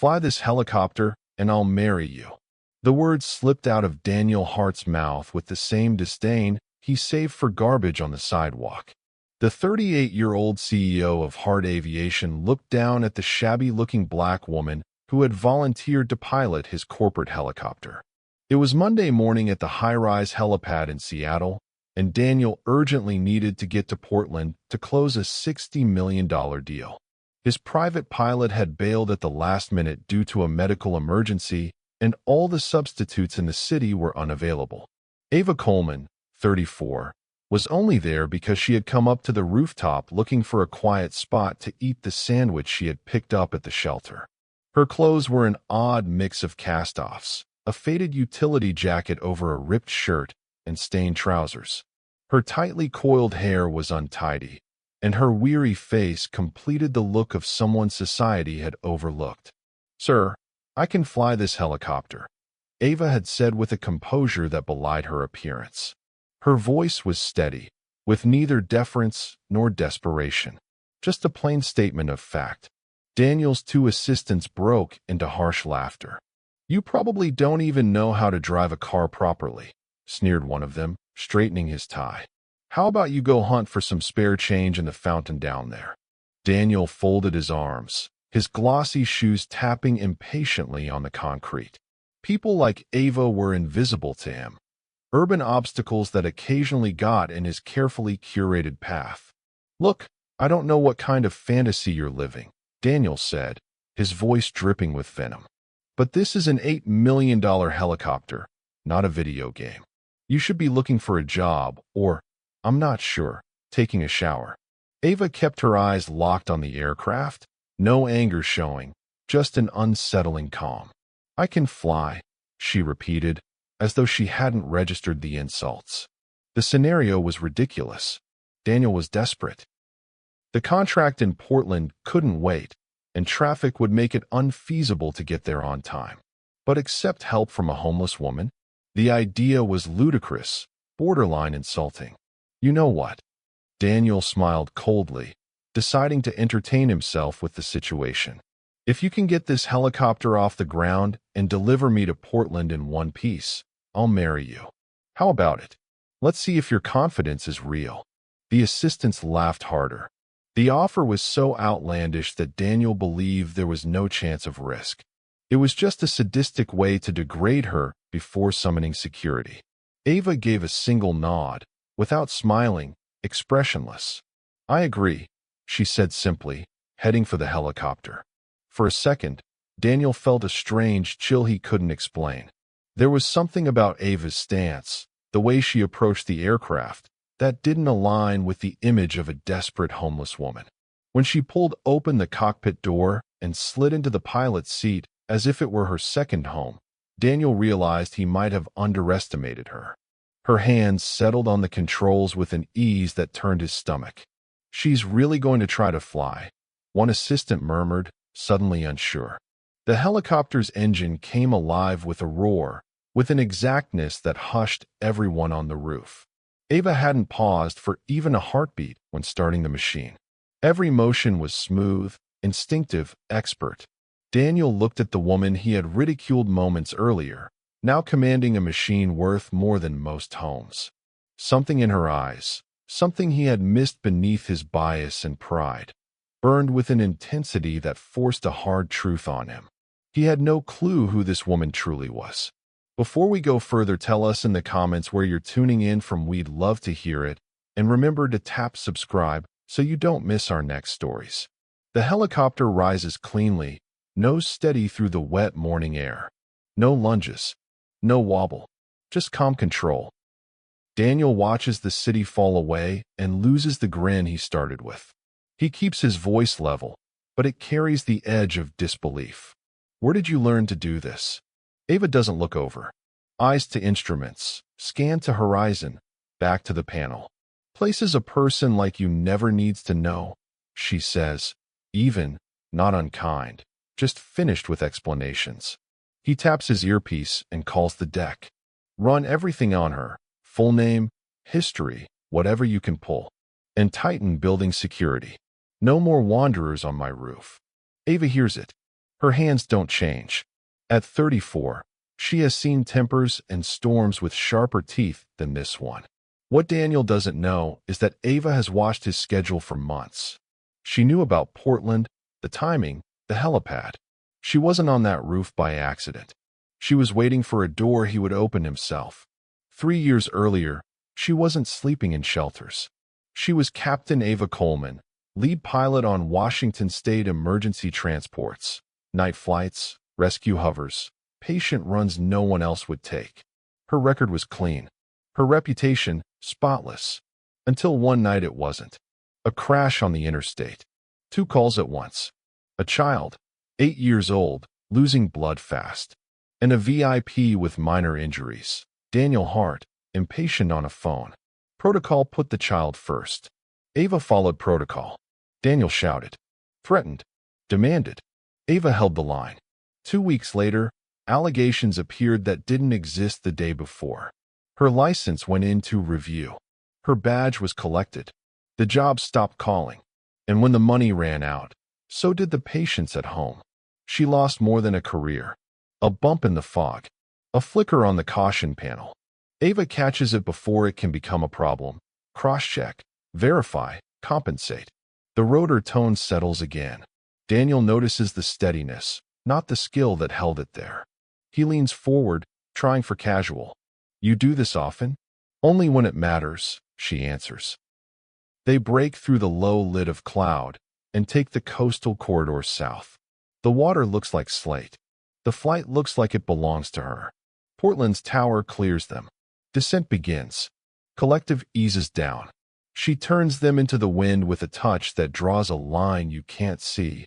Fly this helicopter, and I'll marry you." The words slipped out of Daniel Hart's mouth with the same disdain he saved for garbage on the sidewalk. The 38-year-old CEO of Hart Aviation looked down at the shabby-looking black woman who had volunteered to pilot his corporate helicopter. It was Monday morning at the high-rise helipad in Seattle, and Daniel urgently needed to get to Portland to close a $60 million deal. His private pilot had bailed at the last minute due to a medical emergency, and all the substitutes in the city were unavailable. Ava Coleman, 34, was only there because she had come up to the rooftop looking for a quiet spot to eat the sandwich she had picked up at the shelter. Her clothes were an odd mix of cast-offs, a faded utility jacket over a ripped shirt, and stained trousers. Her tightly coiled hair was untidy, and her weary face completed the look of someone society had overlooked. "Sir, I can fly this helicopter," Ava had said with a composure that belied her appearance. Her voice was steady, with neither deference nor desperation, just a plain statement of fact. Daniel's two assistants broke into harsh laughter. "You probably don't even know how to drive a car properly," sneered one of them, straightening his tie. "How about you go hunt for some spare change in the fountain down there?" Daniel folded his arms, his glossy shoes tapping impatiently on the concrete. People like Ava were invisible to him, urban obstacles that occasionally got in his carefully curated path. "Look, I don't know what kind of fantasy you're living," Daniel said, his voice dripping with venom. "But this is an $8 million helicopter, not a video game. You should be looking for a job or, I'm not sure, taking a shower." Ava kept her eyes locked on the aircraft, no anger showing, just an unsettling calm. "I can fly," she repeated, as though she hadn't registered the insults. The scenario was ridiculous. Daniel was desperate. The contract in Portland couldn't wait, and traffic would make it unfeasible to get there on time. But accept help from a homeless woman? The idea was ludicrous, borderline insulting. "You know what?" Daniel smiled coldly, deciding to entertain himself with the situation. "If you can get this helicopter off the ground and deliver me to Portland in one piece, I'll marry you. How about it? Let's see if your confidence is real." The assistants laughed harder. The offer was so outlandish that Daniel believed there was no chance of risk. It was just a sadistic way to degrade her before summoning security. Ava gave a single nod, without smiling, expressionless. "I agree," she said simply, heading for the helicopter. For a second, Daniel felt a strange chill he couldn't explain. There was something about Ava's stance, the way she approached the aircraft, that didn't align with the image of a desperate homeless woman. When she pulled open the cockpit door and slid into the pilot's seat as if it were her second home, Daniel realized he might have underestimated her. Her hands settled on the controls with an ease that turned his stomach. "She's really going to try to fly," one assistant murmured, suddenly unsure. The helicopter's engine came alive with a roar, with an exactness that hushed everyone on the roof. Ava hadn't paused for even a heartbeat when starting the machine. Every motion was smooth, instinctive, expert. Daniel looked at the woman he had ridiculed moments earlier, now commanding a machine worth more than most homes. Something in her eyes, something he had missed beneath his bias and pride, burned with an intensity that forced a hard truth on him. He had no clue who this woman truly was. Before we go further, tell us in the comments where you're tuning in from. We'd love to hear it, and remember to tap subscribe so you don't miss our next stories. The helicopter rises cleanly, nose steady through the wet morning air. No lunges, no wobble, just calm control. Daniel watches the city fall away and loses the grin he started with. He keeps his voice level, but it carries the edge of disbelief. "Where did you learn to do this?" Ava doesn't look over. Eyes to instruments, scan to horizon, back to the panel. "Places a person like you never needs to know," she says, even, not unkind, just finished with explanations. He taps his earpiece and calls the deck. "Run everything on her, full name, history, whatever you can pull. And tighten building security. No more wanderers on my roof." Ava hears it. Her hands don't change. At 34, she has seen tempers and storms with sharper teeth than this one. What Daniel doesn't know is that Ava has watched his schedule for months. She knew about Portland, the timing, the helipad. She wasn't on that roof by accident. She was waiting for a door he would open himself. 3 years earlier, she wasn't sleeping in shelters. She was Captain Ava Coleman, lead pilot on Washington State emergency transports, night flights, rescue hovers, patient runs no one else would take. Her record was clean. Her reputation, spotless. Until one night it wasn't. A crash on the interstate. 2 calls at once. A child, 8 years old, losing blood fast. And a VIP with minor injuries. Daniel Hart, impatient on a phone. Protocol put the child first. Ava followed protocol. Daniel shouted, threatened, demanded. Ava held the line. 2 weeks later, allegations appeared that didn't exist the day before. Her license went into review. Her badge was collected. The job stopped calling. And when the money ran out, so did the patients at home. She lost more than a career. A bump in the fog. A flicker on the caution panel. Ava catches it before it can become a problem. Cross-check, verify, compensate. The rotor tone settles again. Daniel notices the steadiness, not the skill that held it there. He leans forward, trying for casual. You do this often? Only when it matters, she answers. They break through the low lid of cloud and take the coastal corridor south. The water looks like slate. The flight looks like it belongs to her. Portland's tower clears them. Descent begins. Collective eases down. She turns them into the wind with a touch that draws a line you can't see,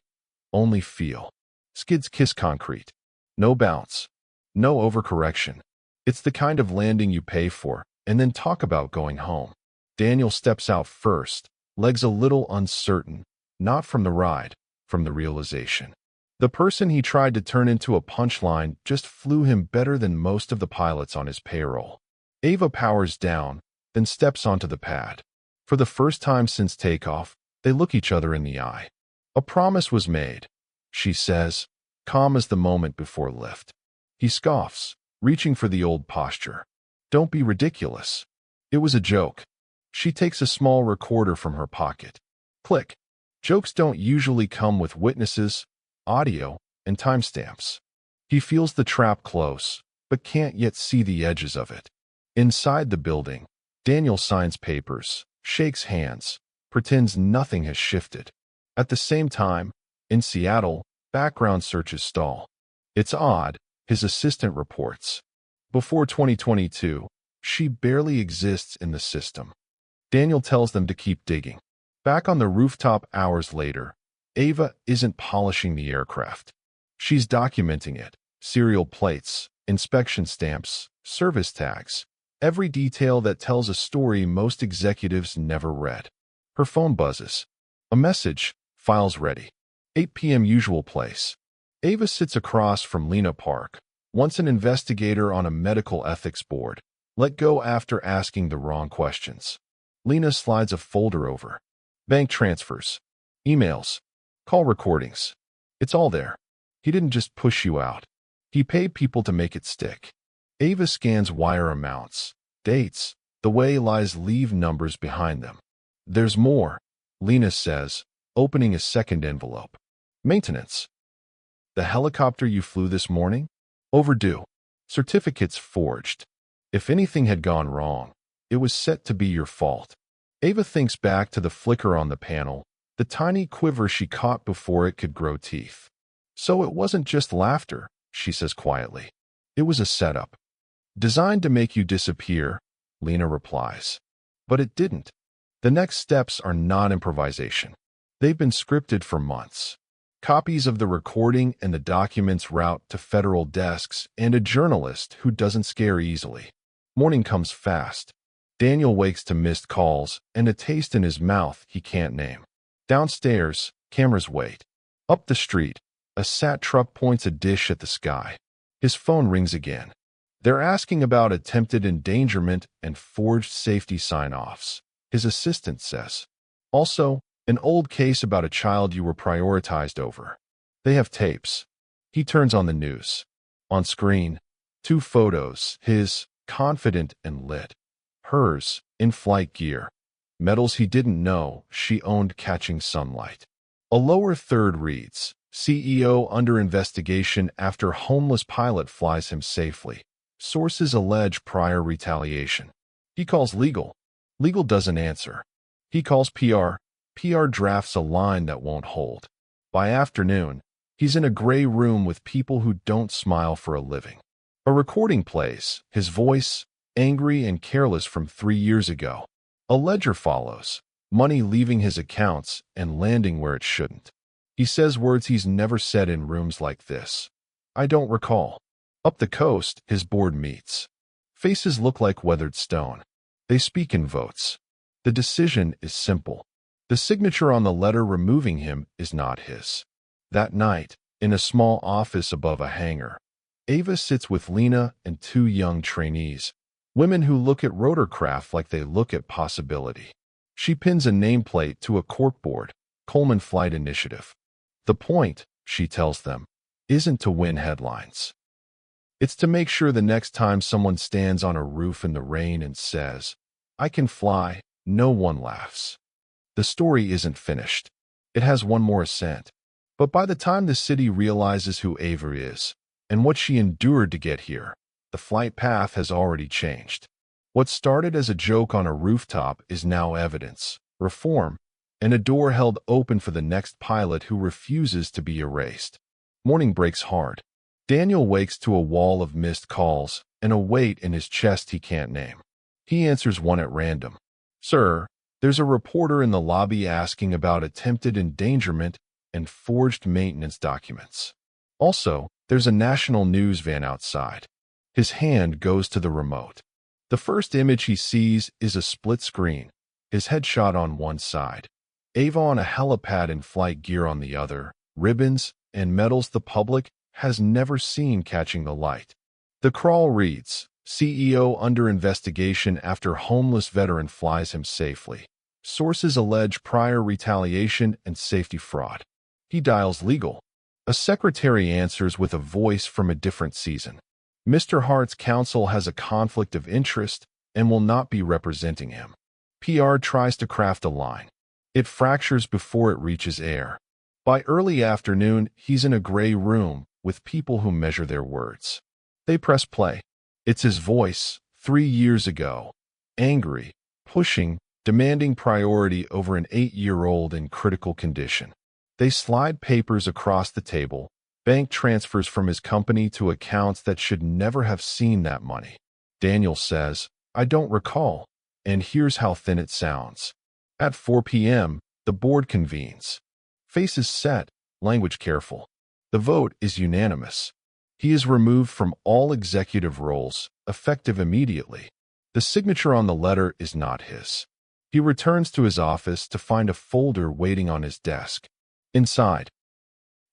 only feel. Skids kiss concrete. No bounce. No overcorrection. It's the kind of landing you pay for and then talk about going home. Daniel steps out first, legs a little uncertain, not from the ride, from the realization. The person he tried to turn into a punchline just flew him better than most of the pilots on his payroll. Ava powers down, then steps onto the pad. For the first time since takeoff, they look each other in the eye. A promise was made, she says, calm as the moment before lift. He scoffs, reaching for the old posture. Don't be ridiculous. It was a joke. She takes a small recorder from her pocket. Click. Jokes don't usually come with witnesses, audio, and timestamps. He feels the trap close, but can't yet see the edges of it. Inside the building, Daniel signs papers, shakes hands, pretends nothing has shifted. At the same time, in Seattle, background searches stall. It's odd, his assistant reports. Before 2022, she barely exists in the system. Daniel tells them to keep digging. Back on the rooftop hours later, Ava isn't polishing the aircraft. She's documenting it. Serial plates, inspection stamps, service tags. Every detail that tells a story most executives never read. Her phone buzzes. A message, files ready. 8 p.m. usual place. Ava sits across from Lena Park, once an investigator on a medical ethics board, let go after asking the wrong questions. Lena slides a folder over. Bank transfers. Emails. Call recordings. It's all there. He didn't just push you out. He paid people to make it stick. Ava scans wire amounts, dates, the way lies leave numbers behind them. There's more, Lena says, opening a second envelope. Maintenance. The helicopter you flew this morning? Overdue. Certificates forged. If anything had gone wrong, it was set to be your fault. Ava thinks back to the flicker on the panel, the tiny quiver she caught before it could grow teeth. So it wasn't just laughter, she says quietly. It was a setup. Designed to make you disappear, Lena replies. But it didn't. The next steps are not improvisation. They've been scripted for months. Copies of the recording and the documents route to federal desks and a journalist who doesn't scare easily. Morning comes fast. Daniel wakes to missed calls and a taste in his mouth he can't name. Downstairs, cameras wait. Up the street, a SAT truck points a dish at the sky. His phone rings again. They're asking about attempted endangerment and forged safety sign-offs, his assistant says. Also, an old case about a child you were prioritized over. They have tapes. He turns on the news. On screen, two photos, his, confident and lit. Hers, in flight gear. Medals he didn't know she owned catching sunlight. A lower third reads, CEO under investigation after homeless pilot flies him safely. Sources allege prior retaliation. He calls legal. Legal doesn't answer. He calls PR. PR drafts a line that won't hold. By afternoon, he's in a gray room with people who don't smile for a living. A recording plays, his voice, angry and careless from 3 years ago. A ledger follows, money leaving his accounts and landing where it shouldn't. He says words he's never said in rooms like this. I don't recall. Up the coast, his board meets. Faces look like weathered stone. They speak in votes. The decision is simple. The signature on the letter removing him is not his. That night, in a small office above a hangar, Ava sits with Lena and 2 young trainees, women who look at rotorcraft like they look at possibility. She pins a nameplate to a corkboard, Coleman Flight Initiative. The point, she tells them, isn't to win headlines. It's to make sure the next time someone stands on a roof in the rain and says, I can fly, no one laughs. The story isn't finished. It has one more ascent. But by the time the city realizes who Ava is, and what she endured to get here, the flight path has already changed. What started as a joke on a rooftop is now evidence, reform, and a door held open for the next pilot who refuses to be erased. Morning breaks hard. Daniel wakes to a wall of missed calls and a weight in his chest he can't name. He answers one at random. Sir, there's a reporter in the lobby asking about attempted endangerment and forged maintenance documents. Also, there's a national news van outside. His hand goes to the remote. The first image he sees is a split screen, his headshot on one side, Ava on a helipad in flight gear on the other, ribbons and medals the public has never seen catching the light. The crawl reads, CEO under investigation after homeless veteran flies him safely. Sources allege prior retaliation and safety fraud. He dials legal. A secretary answers with a voice from a different season. Mr. Hart's counsel has a conflict of interest and will not be representing him. PR tries to craft a line. It fractures before it reaches air. By early afternoon, he's in a gray room with people who measure their words. They press play. It's his voice, 3 years ago. Angry, pushing, demanding priority over an 8-year-old in critical condition. They slide papers across the table, bank transfers from his company to accounts that should never have seen that money. Daniel says, I don't recall, and here's how thin it sounds. At 4 p.m., the board convenes. Faces set, language careful. The vote is unanimous. He is removed from all executive roles, effective immediately. The signature on the letter is not his. He returns to his office to find a folder waiting on his desk. Inside,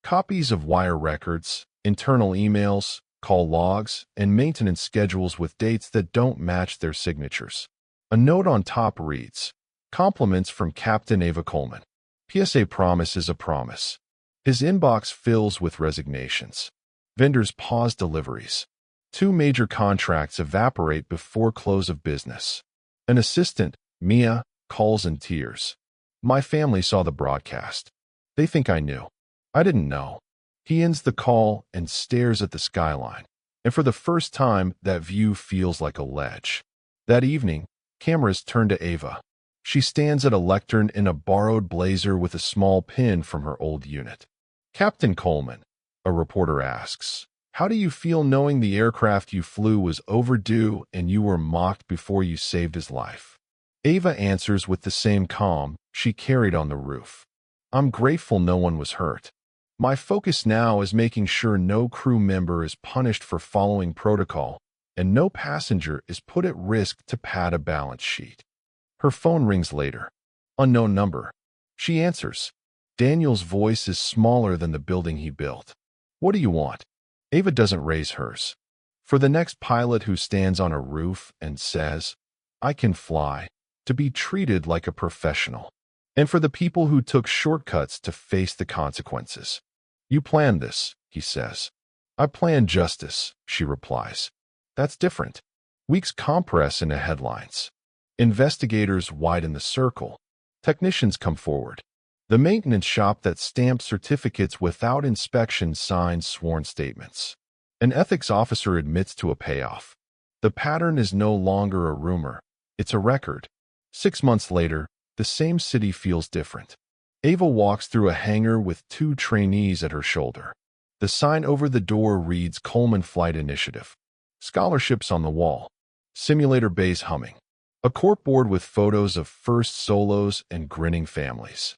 copies of wire records, internal emails, call logs, and maintenance schedules with dates that don't match their signatures. A note on top reads, Compliments from Captain Ava Coleman. PSA promise is a promise. His inbox fills with resignations. Vendors pause deliveries. 2 major contracts evaporate before close of business. An assistant, Mia, calls in tears. My family saw the broadcast. They think I knew. I didn't know. He ends the call and stares at the skyline. And for the first time, that view feels like a ledge. That evening, cameras turn to Ava. She stands at a lectern in a borrowed blazer with a small pin from her old unit. Captain Coleman, a reporter asks, how do you feel knowing the aircraft you flew was overdue and you were mocked before you saved his life? Ava answers with the same calm she carried on the roof. I'm grateful no one was hurt. My focus now is making sure no crew member is punished for following protocol and no passenger is put at risk to pad a balance sheet. Her phone rings later. Unknown number. She answers. Daniel's voice is smaller than the building he built. What do you want? Ava doesn't raise hers. For the next pilot who stands on a roof and says, I can fly, to be treated like a professional. And for the people who took shortcuts to face the consequences. You planned this. he says. I plan justice, she replies. That's different. Weeks compress into headlines. Investigators widen the circle. Technicians come forward. The maintenance shop that stamps certificates without inspection signs sworn statements. An ethics officer admits to a payoff. The pattern is no longer a rumor. It's a record. 6 months later, the same city feels different. Ava walks through a hangar with 2 trainees at her shoulder. The sign over the door reads Coleman Flight Initiative. Scholarships on the wall. Simulator bays humming. A corkboard with photos of first solos and grinning families.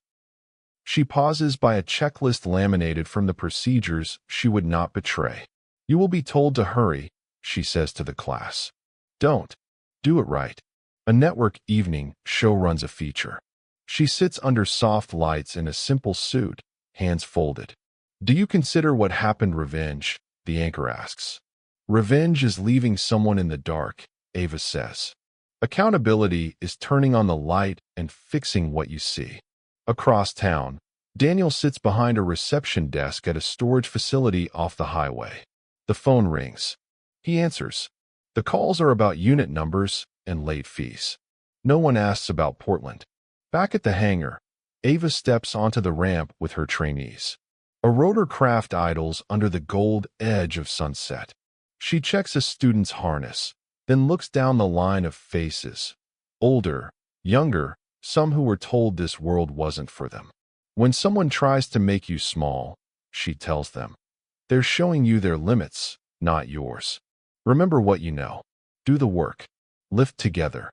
She pauses by a checklist laminated from the procedures she would not betray. You will be told to hurry, she says to the class. Don't. Do it right. A network evening show runs a feature. She sits under soft lights in a simple suit, hands folded. Do you consider what happened revenge? The anchor asks. Revenge is leaving someone in the dark, Ava says. Accountability is turning on the light and fixing what you see. Across town, Daniel sits behind a reception desk at a storage facility off the highway. The phone rings. He answers. The calls are about unit numbers and late fees. No one asks about Portland. Back at the hangar, Ava steps onto the ramp with her trainees. A rotor craft idles under the gold edge of sunset. She checks a student's harness, then looks down the line of faces. Older, younger, some who were told this world wasn't for them. When someone tries to make you small, she tells them, they're showing you their limits, not yours. Remember what you know. Do the work. Lift together.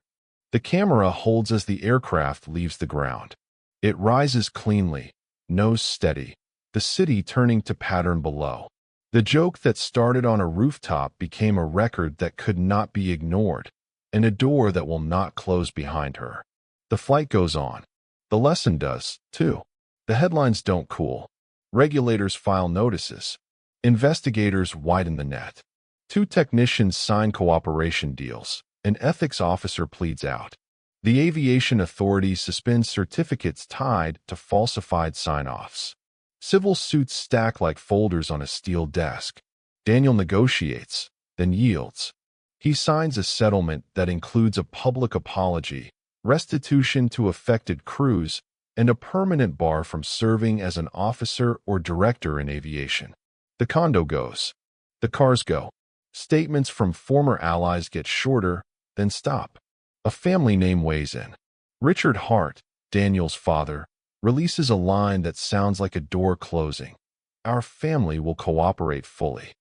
The camera holds as the aircraft leaves the ground. It rises cleanly, nose steady, the city turning to pattern below. The joke that started on a rooftop became a record that could not be ignored, and a door that will not close behind her. The flight goes on. The lesson does, too. The headlines don't cool. Regulators file notices. Investigators widen the net. 2 technicians sign cooperation deals. An ethics officer pleads out. The aviation authority suspends certificates tied to falsified sign-offs. Civil suits stack like folders on a steel desk. Daniel negotiates, then yields. He signs a settlement that includes a public apology, restitution to affected crews, and a permanent bar from serving as an officer or director in aviation. The condo goes. The cars go. Statements from former allies get shorter, then stop. A family name weighs in. Richard Hart, Daniel's father, releases a line that sounds like a door closing. Our family will cooperate fully.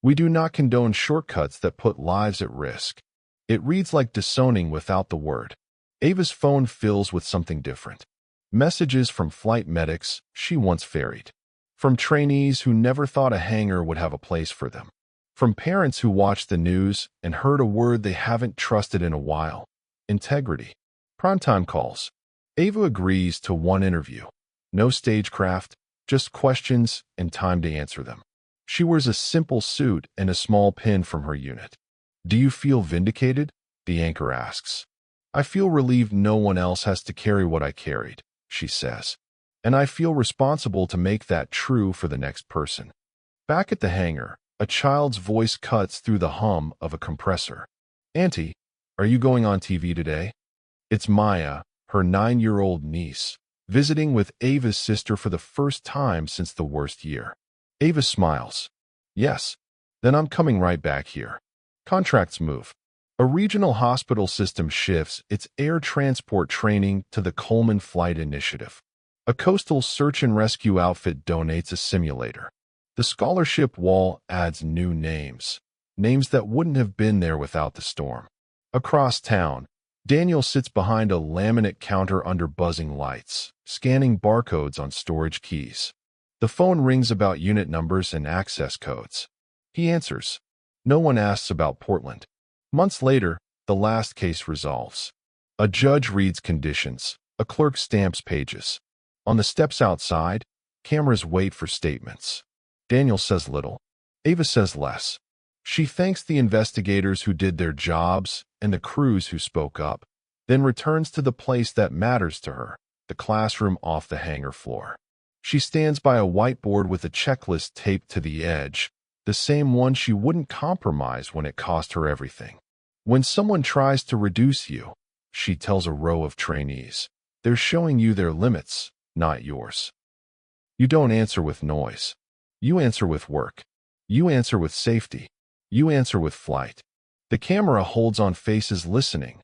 We do not condone shortcuts that put lives at risk. It reads like disowning without the word. Ava's phone fills with something different. Messages from flight medics she once ferried. From trainees who never thought a hangar would have a place for them. From parents who watched the news and heard a word they haven't trusted in a while. Integrity. Primetime calls. Ava agrees to 1 interview. No stagecraft, just questions and time to answer them. She wears a simple suit and a small pin from her unit. Do you feel vindicated? The anchor asks. I feel relieved no one else has to carry what I carried, she says. And I feel responsible to make that true for the next person. Back at the hangar, a child's voice cuts through the hum of a compressor. Auntie, are you going on TV today? It's Maya, her 9-year-old niece, visiting with Ava's sister for the first time since the worst year. Ava smiles. Yes, then I'm coming right back here. Contracts move. A regional hospital system shifts its air transport training to the Coleman Flight Initiative. A coastal search and rescue outfit donates a simulator. The scholarship wall adds new names that wouldn't have been there without the storm. Across town, Daniel sits behind a laminate counter under buzzing lights, scanning barcodes on storage keys. The phone rings about unit numbers and access codes. He answers. No one asks about Portland. Months later, the last case resolves. A judge reads conditions. A clerk stamps pages. On the steps outside, cameras wait for statements. Daniel says little. Ava says less. She thanks the investigators who did their jobs and the crews who spoke up, then returns to the place that matters to her, the classroom off the hangar floor. She stands by a whiteboard with a checklist taped to the edge, the same one she wouldn't compromise when it cost her everything. When someone tries to reduce you, she tells a row of trainees, they're showing you their limits, not yours. You don't answer with noise. You answer with work. You answer with safety. You answer with flight. The camera holds on faces listening.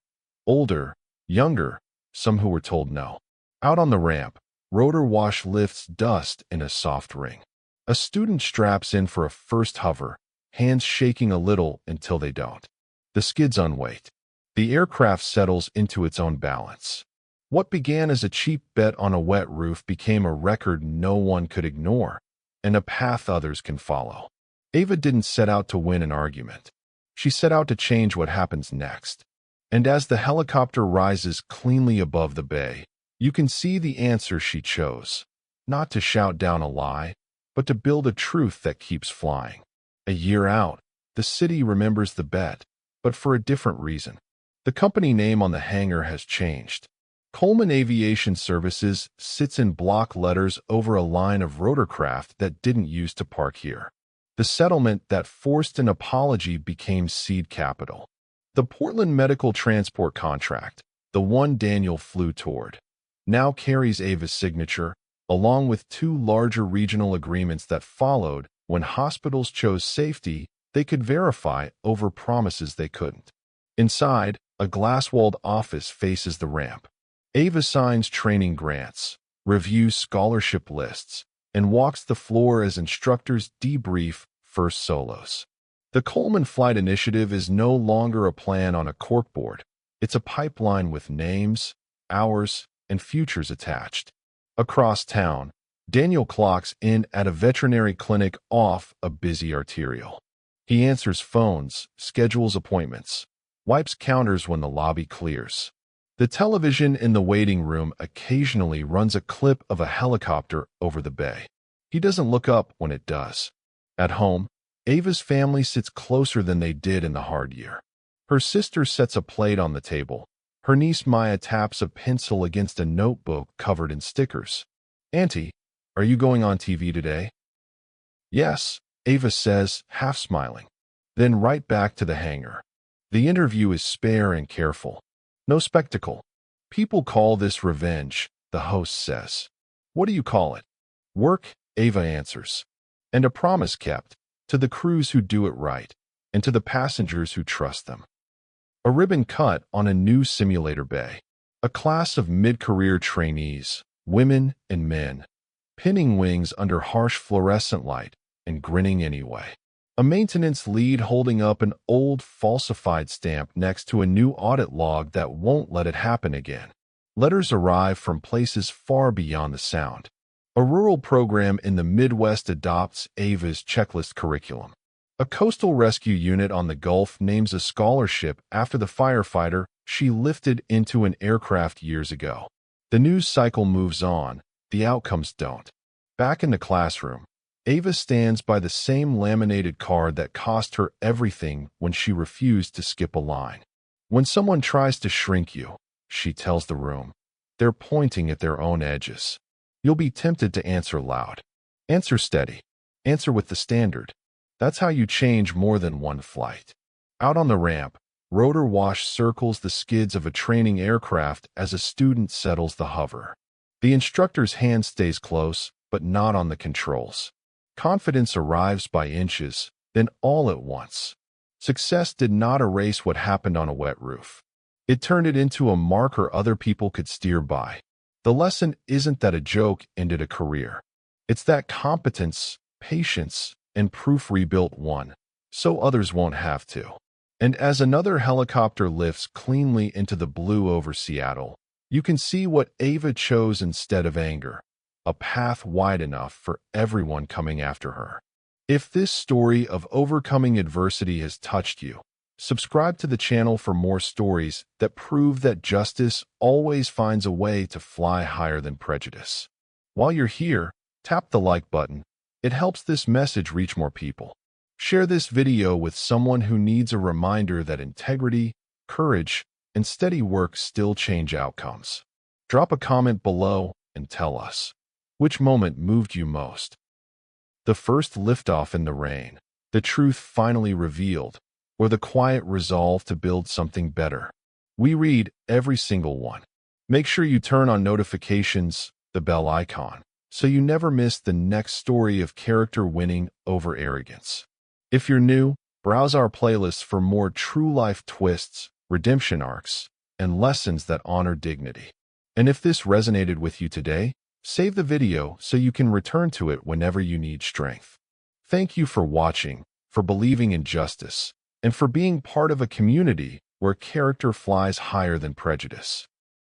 Older, younger, some who were told no. Out on the ramp, rotor wash lifts dust in a soft ring. A student straps in for a first hover, hands shaking a little until they don't. The skids unweight. The aircraft settles into its own balance. What began as a cheap bet on a wet roof became a record no one could ignore, and a path others can follow. Ava didn't set out to win an argument. She set out to change what happens next. And as the helicopter rises cleanly above the bay, you can see the answer she chose. Not to shout down a lie, but to build a truth that keeps flying. A year out, the city remembers the bet, but for a different reason. The company name on the hangar has changed. Coleman Aviation Services sits in block letters over a line of rotorcraft that didn't used to park here. The settlement that forced an apology became seed capital. The Portland Medical Transport contract, the one Daniel flew toward, now carries Ava's signature, along with two larger regional agreements that followed when hospitals chose safety they could verify over promises they couldn't. Inside, a glass-walled office faces the ramp. Ava signs training grants, reviews scholarship lists, and walks the floor as instructors debrief first solos. The Coleman Flight Initiative is no longer a plan on a corkboard. It's a pipeline with names, hours, and futures attached. Across town, Daniel clocks in at a veterinary clinic off a busy arterial. He answers phones, schedules appointments, wipes counters when the lobby clears. The television in the waiting room occasionally runs a clip of a helicopter over the bay. He doesn't look up when it does. At home, Ava's family sits closer than they did in the hard year. Her sister sets a plate on the table. Her niece Maya taps a pencil against a notebook covered in stickers. "Auntie, are you going on TV today?" "Yes," Ava says, half smiling. Then right back to the hangar. The interview is spare and careful. No spectacle. "People call this revenge," the host says. "What do you call it?" "Work," Ava answers. "And a promise kept, to the crews who do it right, and to the passengers who trust them." A ribbon cut on a new simulator bay. A class of mid-career trainees, women and men, pinning wings under harsh fluorescent light and grinning anyway. A maintenance lead holding up an old falsified stamp next to a new audit log that won't let it happen again. Letters arrive from places far beyond the sound. A rural program in the Midwest adopts Ava's checklist curriculum. A coastal rescue unit on the Gulf names a scholarship after the firefighter she lifted into an aircraft years ago. The news cycle moves on, the outcomes don't. Back in the classroom, Ava stands by the same laminated card that cost her everything when she refused to skip a line. When someone tries to shrink you, she tells the room, they're pointing at their own edges. You'll be tempted to answer loud. Answer steady. Answer with the standard. That's how you change more than one flight. Out on the ramp, rotor wash circles the skids of a training aircraft as a student settles the hover. The instructor's hand stays close, but not on the controls. Confidence arrives by inches, then all at once. Success did not erase what happened on a wet roof. It turned it into a marker other people could steer by. The lesson isn't that a joke ended a career. It's that competence, patience, and proof rebuilt one, so others won't have to. And as another helicopter lifts cleanly into the blue over Seattle, you can see what Ava chose instead of anger, a path wide enough for everyone coming after her. If this story of overcoming adversity has touched you, subscribe to the channel for more stories that prove that justice always finds a way to fly higher than prejudice. While you're here, tap the like button. It helps this message reach more people. Share this video with someone who needs a reminder that integrity, courage, and steady work still change outcomes. Drop a comment below and tell us. Which moment moved you most? The first liftoff in the rain, the truth finally revealed, or the quiet resolve to build something better? We read every single one. Make sure you turn on notifications, the bell icon, so you never miss the next story of character winning over arrogance. If you're new, browse our playlists for more true-life twists, redemption arcs, and lessons that honor dignity. And if this resonated with you today, save the video so you can return to it whenever you need strength. Thank you for watching, for believing in justice, and for being part of a community where character flies higher than prejudice.